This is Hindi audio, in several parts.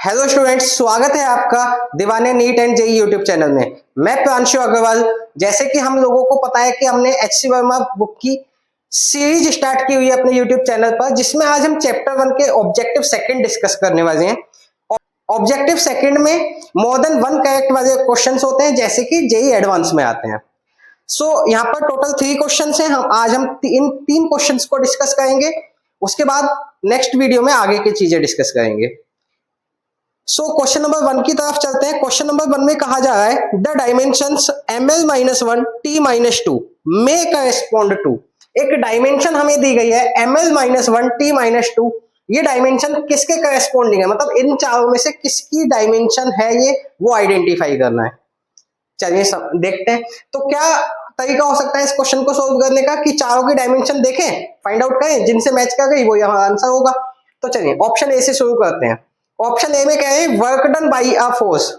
हेलो स्टूडेंट्स, स्वागत है आपका दीवाने NEET and JEE YouTube channel में। मैं प्रांशु अग्रवाल। जैसे कि हम लोगों को पता है कि हमने एचसी वर्मा बुक की सीरीज स्टार्ट की हुई है अपने यूट्यूब चैनल पर, जिसमें आज हम चैप्टर 1 के ऑब्जेक्टिव सेकंड डिस्कस करने वाले हैं। ऑब्जेक्टिव सेकंड में मोर देन वन करेक्ट वाले क्वेश्चंस होते हैं, जैसे कि जेई एडवांस में आते हैं। यहाँ पर टोटल 3 क्वेश्चंस हैं। हम इन 3 क्वेश्चंस को डिस्कस करेंगे। उसके बाद नेक्स्ट वीडियो में आगे की चीजें डिस्कस करेंगे। क्वेश्चन नंबर 1 की तरफ चलते हैं। क्वेश्चन नंबर 1 में कहा जा रहा है द डायमेंशंस ml-1 t-2 में करस्पॉन्ड टू। एक डायमेंशन हमें दी गई है ml-1 t-2। ये डायमेंशन किसके करस्पॉन्डिंग है, मतलब इन चारों में से किसकी डायमेंशन है ये वो आइडेंटिफाई करना है। चलिए सब देखते हैं। तो क्या तरीका हो सकता है इस क्वेश्चन को सोल्व करने का कि चारों की डायमेंशन देखें, फाइंड आउट करें, जिनसे मैच कर गई वो यहाँ आंसर होगा। तो चलिए ऑप्शन ए से शुरू करते हैं। ऑप्शन ए में क्या है, work done by a force,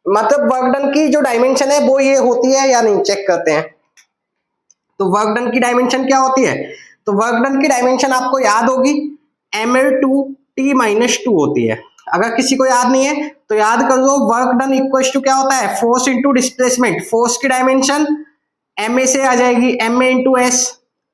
मतलब वर्क डन की जो डायमेंशन है वो ये होती है या नहीं, चेक करते हैं। तो वर्क डन की डायमेंशन क्या होती है, तो वर्क डन की डायमेंशन आपको याद होगी ml2 t-2 होती है। अगर किसी को याद नहीं है तो याद कर लो, वर्क डन इक्वल टू क्या होता है, फोर्स इंटू डिस्प्लेसमेंट। फोर्स की डायमेंशन ma से आ जाएगी ma इंटू एस,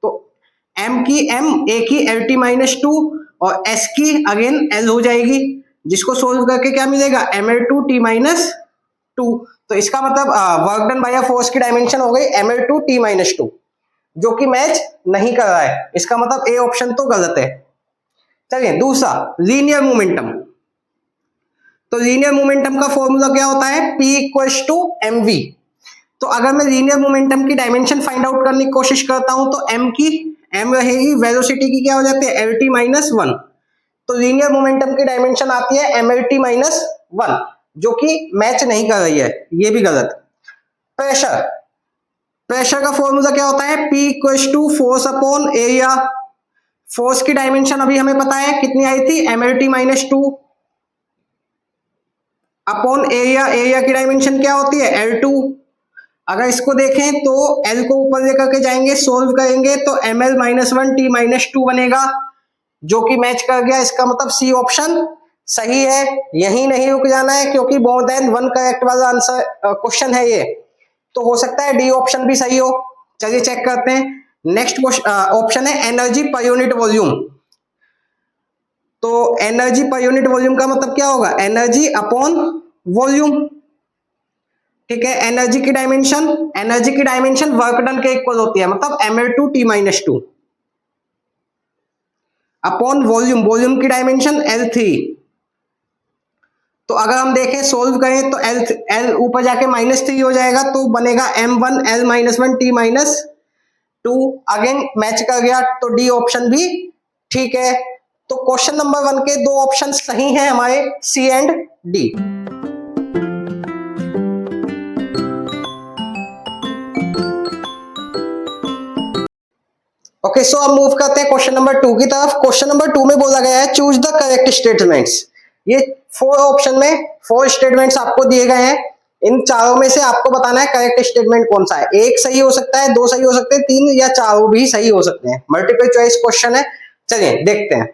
तो m की m, a की lt-2 और s की अगेन l हो जाएगी, जिसको सोल्व करके क्या मिलेगा ml2 t-2। तो इसका मतलब work done by a force की डायमेंशन हो गई ml2 t-2, जो कि मैच नहीं कर रहा है। इसका मतलब ए ऑप्शन तो गलत है। चलिए दूसरा, लीनियर मोमेंटम। तो लीनियर मोमेंटम का फॉर्मूला क्या होता है, P इक्वल्स टू mv। तो अगर मैं लीनियर मोमेंटम की डायमेंशन फाइंड आउट करने की कोशिश करता हूं तो m रहेगी, वेलोसिटी की क्या हो जाती है lt-1। तो लीनियर मोमेंटम की डायमेंशन आती है mlt-1, जो कि मैच नहीं कर रही है, ये भी गलत। प्रेशर, प्रेशर का फॉर्मूला क्या होता है, P equals to force upon area. Force की डायमेंशन अभी हमें पता है कितनी आई थी, mlt-2 अपॉन एरिया। एरिया की डायमेंशन क्या होती है L2। अगर इसको देखें तो L को ऊपर लेकर के जाएंगे, सोल्व करेंगे तो ml-1 t-2 बनेगा, जो कि मैच कर गया। इसका मतलब सी ऑप्शन सही है। यही नहीं रुक जाना है, क्योंकि मोर देन वन करेक्ट वाला आंसर क्वेश्चन है ये, तो हो सकता है डी ऑप्शन भी सही हो। चलिए चेक करते हैं। नेक्स्ट ऑप्शन है एनर्जी पर यूनिट वॉल्यूम। तो एनर्जी पर यूनिट वॉल्यूम का मतलब क्या होगा, एनर्जी अपॉन वॉल्यूम। ठीक है, एनर्जी की डायमेंशन वर्क डन के इक्वल होती है, मतलब ml2 t-2 upon volume. Volume की डायमेंशन L3। तो अगर हम देखें सोल्व करें तो L ऊपर जाके -3 हो जाएगा, तो बनेगा m1l-1 t-2। अगेन मैच कर गया, तो डी ऑप्शन भी ठीक है। तो क्वेश्चन नंबर 1 के 2 ऑप्शन सही हैं हमारे, सी एंड डी। ओके, सो अब मूव करते हैं क्वेश्चन नंबर 2 की तरफ। क्वेश्चन नंबर 2 में बोला गया है चूज द करेक्ट स्टेटमेंट्स। ये 4 ऑप्शन में 4 स्टेटमेंट्स आपको दिए गए हैं। इन चारों में से आपको बताना है करेक्ट स्टेटमेंट कौन सा है। एक सही हो सकता है, 2 सही हो सकते हैं, 3 या चारों भी सही हो सकते हैं। मल्टीपल चॉइस क्वेश्चन है। चलिए देखते हैं।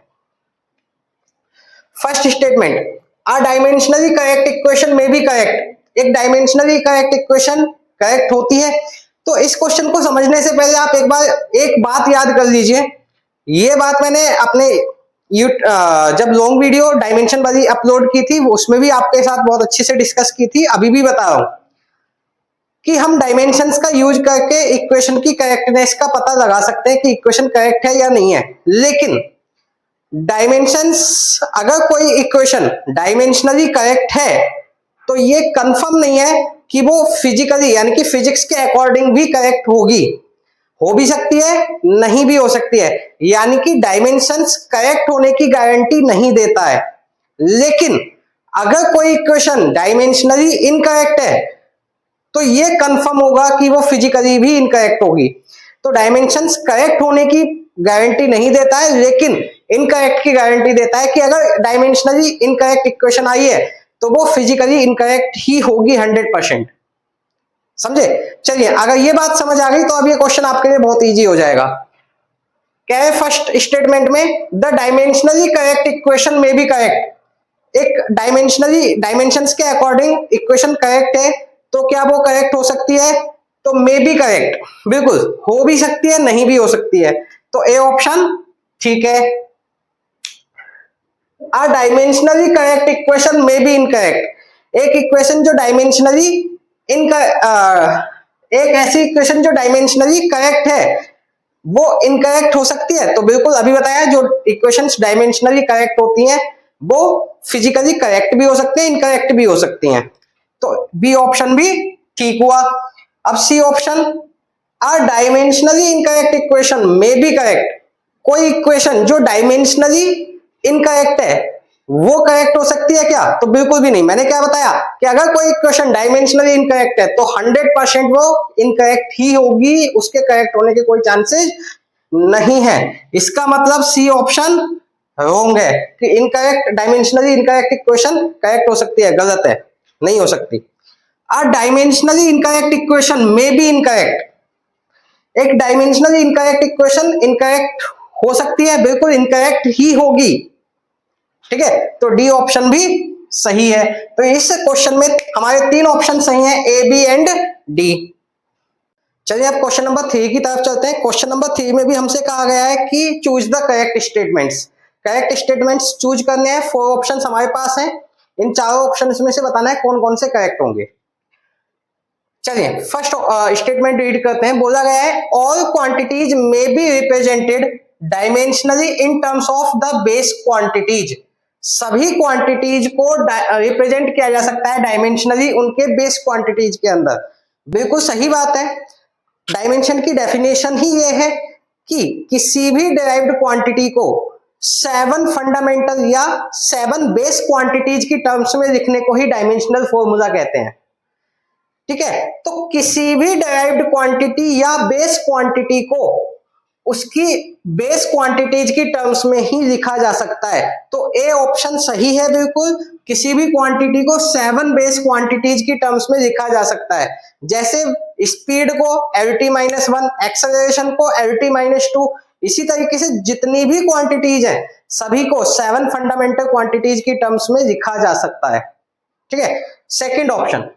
फर्स्ट स्टेटमेंट, अ डायमेंशनली करेक्ट इक्वेशन में बी करेक्ट। एक डायमेंशनली करेक्ट इक्वेशन करेक्ट होती है। तो इस क्वेश्चन को समझने से पहले आप एक बात याद कर लीजिए। ये बात मैंने अपने जब लॉन्ग वीडियो डायमेंशन वाली अपलोड की थी, उसमें भी आपके साथ बहुत अच्छे से डिस्कस की थी। अभी भी बता रहा हूं कि हम डायमेंशंस का यूज करके इक्वेशन की करेक्टनेस का पता लगा सकते हैं कि इक्वेशन करेक्ट है या नहीं है। लेकिन डायमेंशंस, अगर कोई इक्वेशन डायमेंशनली करेक्ट है तो ये कंफर्म नहीं है कि वो फिजिकली यानी कि फिजिक्स के अकॉर्डिंग भी करेक्ट होगी। हो भी सकती है, नहीं भी हो सकती है। यानी कि डायमेंशंस करेक्ट होने की गारंटी नहीं देता है। लेकिन अगर कोई इक्वेशन डायमेंशनली इनकरेक्ट है तो ये कंफर्म होगा कि वो फिजिकली भी इनकरेक्ट होगी। तो डायमेंशंस करेक्ट होने की गारंटी नहीं देता है, लेकिन इनकरेक्ट की गारंटी देता है कि अगर डायमेंशनली इनकरेक्ट इक्वेशन आई है तो वो फिजिकली इनकरेक्ट ही होगी 100%। समझे? चलिए, अगर ये बात समझ आ गई तो अब ये क्वेश्चन आपके लिए बहुत इजी हो जाएगा। क्या है फर्स्ट स्टेटमेंट में, द डायमेंशनली करेक्ट इक्वेशन में बी करेक्ट। एक डायमेंशंस के अकॉर्डिंग इक्वेशन करेक्ट है, तो क्या वो करेक्ट हो सकती है? तो मे बी करेक्ट, बिल्कुल हो भी सकती है, नहीं भी हो सकती है। तो ए ऑप्शन ठीक है। A dimensionally correct equation may be incorrect. एक इक्वेशन जो डायमेंशनली इनका एक ऐसी इक्वेशन जो डायमेंशनली करेक्ट है वो इनकरेक्ट हो सकती है। तो बिल्कुल अभी बताया, जो इक्वेशंस डायमेंशनली करेक्ट होती हैं वो फिजिकली करेक्ट भी हो सकते हैं, इनकरेक्ट भी हो सकती हैं। तो बी ऑप्शन भी ठीक हुआ। अब C option, are dimensionally incorrect equation may be correct. कोई इक्वेशन जो डायमेंशनली इनकरेक्ट है वो करेक्ट हो सकती है क्या? तो बिल्कुल भी नहीं। मैंने क्या बताया कि अगर कोई इक्वेशन डायमेंशनली इनकरेक्ट है तो 100% वो इनकरेक्ट ही होगी, उसके करेक्ट होने के कोई चांसेस नहीं है। इसका मतलब सी ऑप्शन रॉन्ग है कि incorrect, dimensionally incorrect equation correct हो सकती है, गलत है, नहीं हो सकती। A dimensionally incorrect equation may be incorrect. एक डायमेंशनली इनकरेक्ट इक्वेशन इनकरेक्ट हो सकती है, बिल्कुल इनकरेक्ट ही होगी, ठीक है। तो डी ऑप्शन भी सही है। तो इस क्वेश्चन में हमारे 3 ऑप्शन सही हैं, ए बी एंड डी। चलिए अब क्वेश्चन नंबर 3 की तरफ चलते हैं। क्वेश्चन नंबर 3 में भी हमसे कहा गया है कि choose the correct statements. Correct statements choose करने हैं। 4 ऑप्शन हमारे पास हैं, इन चारों ऑप्शन में से बताना है कौन कौन से करेक्ट होंगे। चलिए फर्स्ट स्टेटमेंट रीड करते हैं। बोला गया है all quantities may be represented dimensionally in terms of the base quantities. सभी क्वांटिटीज को रिप्रेजेंट किया जा सकता है डायमेंशनली उनके बेस क्वांटिटीज के अंदर। बिल्कुल सही बात है। डायमेंशन की डेफिनेशन ही ये है कि किसी भी डिराइव्ड क्वांटिटी को 7 फंडामेंटल या 7 बेस क्वांटिटीज की टर्म्स में लिखने को ही डायमेंशनल फॉर्मूला कहते हैं, ठीक है। तो किसी भी डिराइव्ड क्वांटिटी या बेस क्वांटिटी को उसकी बेस क्वांटिटीज की टर्म्स में ही लिखा जा सकता है। तो ए ऑप्शन सही है, बिल्कुल किसी भी क्वांटिटी को 7 बेस क्वांटिटीज की टर्म्स में लिखा जा सकता है। जैसे स्पीड को LT-1, एक्सेलरेशन को LT-2, इसी तरीके से जितनी भी क्वांटिटीज है सभी को 7 फंडामेंटल क्वांटिटीज की टर्म्स में लिखा जा सकता है, ठीक है। Second option,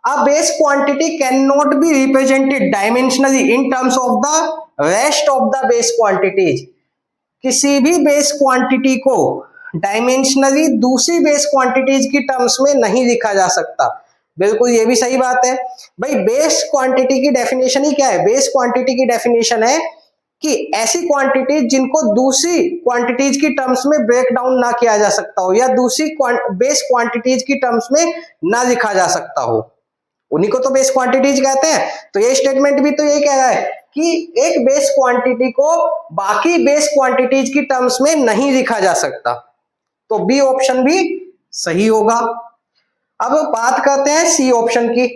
a base quantity cannot be represented dimensionally in terms of the rest of the base quantities। किसी भी बेस क्वांटिटी को डायमेंशनली दूसरी बेस क्वांटिटीज की टर्म्स में नहीं लिखा जा सकता। बिल्कुल ये भी सही बात है भाई। बेस क्वांटिटी की डेफिनेशन ही क्या है? बेस क्वांटिटी की डेफिनेशन है कि ऐसी क्वांटिटीज जिनको दूसरी क्वांटिटीज की टर्म्स में ब्रेक डाउन ना किया जा सकता हो या दूसरी बेस क्वांटिटीज की टर्म्स में ना लिखा जा सकता हो, उन्हीं को तो बेस क्वांटिटीज कहते हैं। तो ये स्टेटमेंट भी तो यही कह रहा है कि एक बेस क्वांटिटी को बाकी बेस क्वांटिटीज की टर्म्स में नहीं लिखा जा सकता। तो बी ऑप्शन भी सही होगा। अब बात करते हैं सी ऑप्शन की।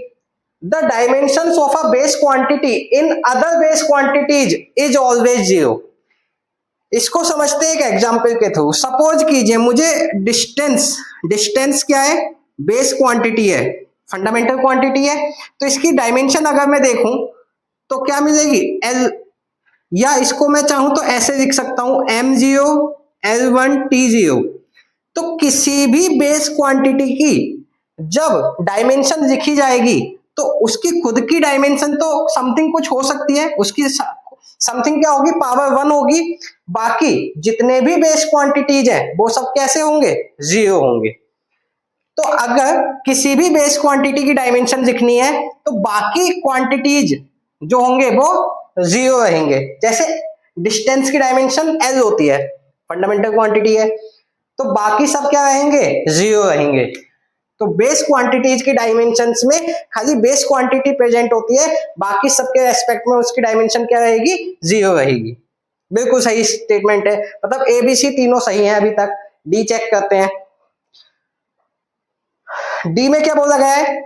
The dimensions of a base quantity in other base quantities is always 0। इसको समझते हैं एक एग्जांपल के थ्रू। सपोज कीजिए मुझे डिस्टेंस क्या है? बेस क्वांटिटी है, फंडामेंटल क्वांटिटी है। तो इसकी डायमेंशन अगर मैं देखूं तो क्या मिलेगी? L, या इसको मैं चाहूं तो ऐसे लिख सकता हूं M0 L1 T0। तो किसी भी बेस क्वांटिटी की जब डायमेंशन लिखी जाएगी तो उसकी खुद की डायमेंशन तो समथिंग कुछ हो सकती है, उसकी समथिंग क्या होगी? पावर 1 होगी। बाकी जितने भी बेस क्वांटिटीज हैं वो सब कैसे होंगे? 0 होंगे। तो अगर किसी भी बेस क्वांटिटी की डायमेंशन लिखनी है तो बाकी क्वांटिटीज जो होंगे वो 0 रहेंगे। जैसे डिस्टेंस की डायमेंशन L होती है, फंडामेंटल क्वांटिटी है, तो बाकी सब क्या रहेंगे? 0 रहेंगे। तो बेस क्वांटिटीज की डायमेंशंस में खाली बेस क्वांटिटी प्रेजेंट होती है, बाकी सबके रेस्पेक्ट में उसकी डायमेंशन क्या रहेगी? 0 रहेगी। बिल्कुल सही स्टेटमेंट है। मतलब ABC तीनों सही हैं अभी तक। डी चेक करते हैं। डी में क्या बोला गया है?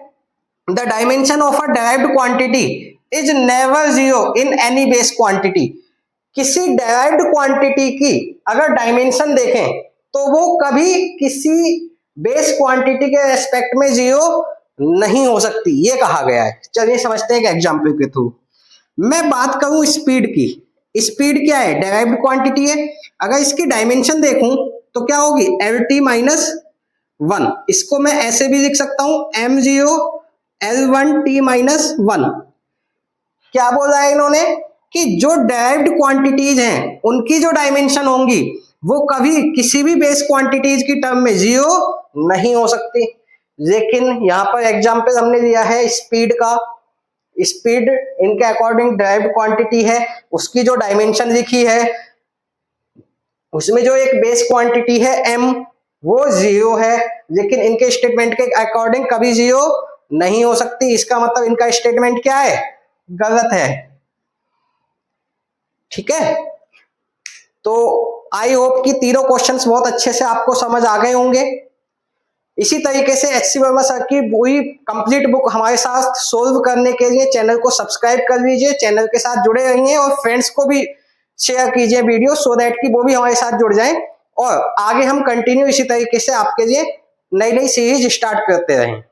The dimension of a derived quantity is never 0 in any base quantity. किसी डेराइव्ड क्वांटिटी की अगर डायमेंशन देखें तो वो कभी किसी बेस क्वांटिटी के रेस्पेक्ट में 0 नहीं हो सकती, ये कहा गया है। चलिए समझते हैं एक एग्जांपल के थ्रू। मैं बात करूं स्पीड की। स्पीड क्या है? डेराइव्ड क्वांटिटी है। अगर इसकी डायमेंशन देखूं तो क्या होगी LT माइनस 1। इसको मैं ऐसे भी लिख सकता हूं M0 L1T माइनस 1। क्या बोला है इन्होंने कि जो डेराइव्ड क्वांटिटीज हैं उनकी जो डायमेंशन होंगी वो कभी किसी भी बेस क्वांटिटीज की टर्म में 0 नहीं हो सकती। लेकिन यहां पर एग्जांपल हमने दिया है स्पीड का, स्पीड इनके अकॉर्डिंग डेराइव्ड क्वांटिटी है, उसकी जो डायमेंशन लिखी है उसमें जो एक बेस क्वांटिटी है m वो 0 है, लेकिन इनके स्टेटमेंट के अकॉर्डिंग कभी 0 नहीं हो सकती। इसका मतलब इनका स्टेटमेंट क्या है, गलत है। ठीक है, तो आई होप कि तीनों क्वेश्चंस बहुत अच्छे से आपको समझ आ गए होंगे। इसी तरीके से HC वर्मा सर की पूरी कंप्लीट बुक हमारे साथ सोल्व करने के लिए चैनल को सब्सक्राइब कर लीजिए, चैनल के साथ जुड़े रहिए और फ्रेंड्स को भी शेयर कीजिए वीडियो, सो दैट कि वो भी हमारे साथ जुड़ जाएं और आगे हम कंटिन्यू इसी तरीके से आपके लिए नई नई सीरीज स्टार्ट करते रहें।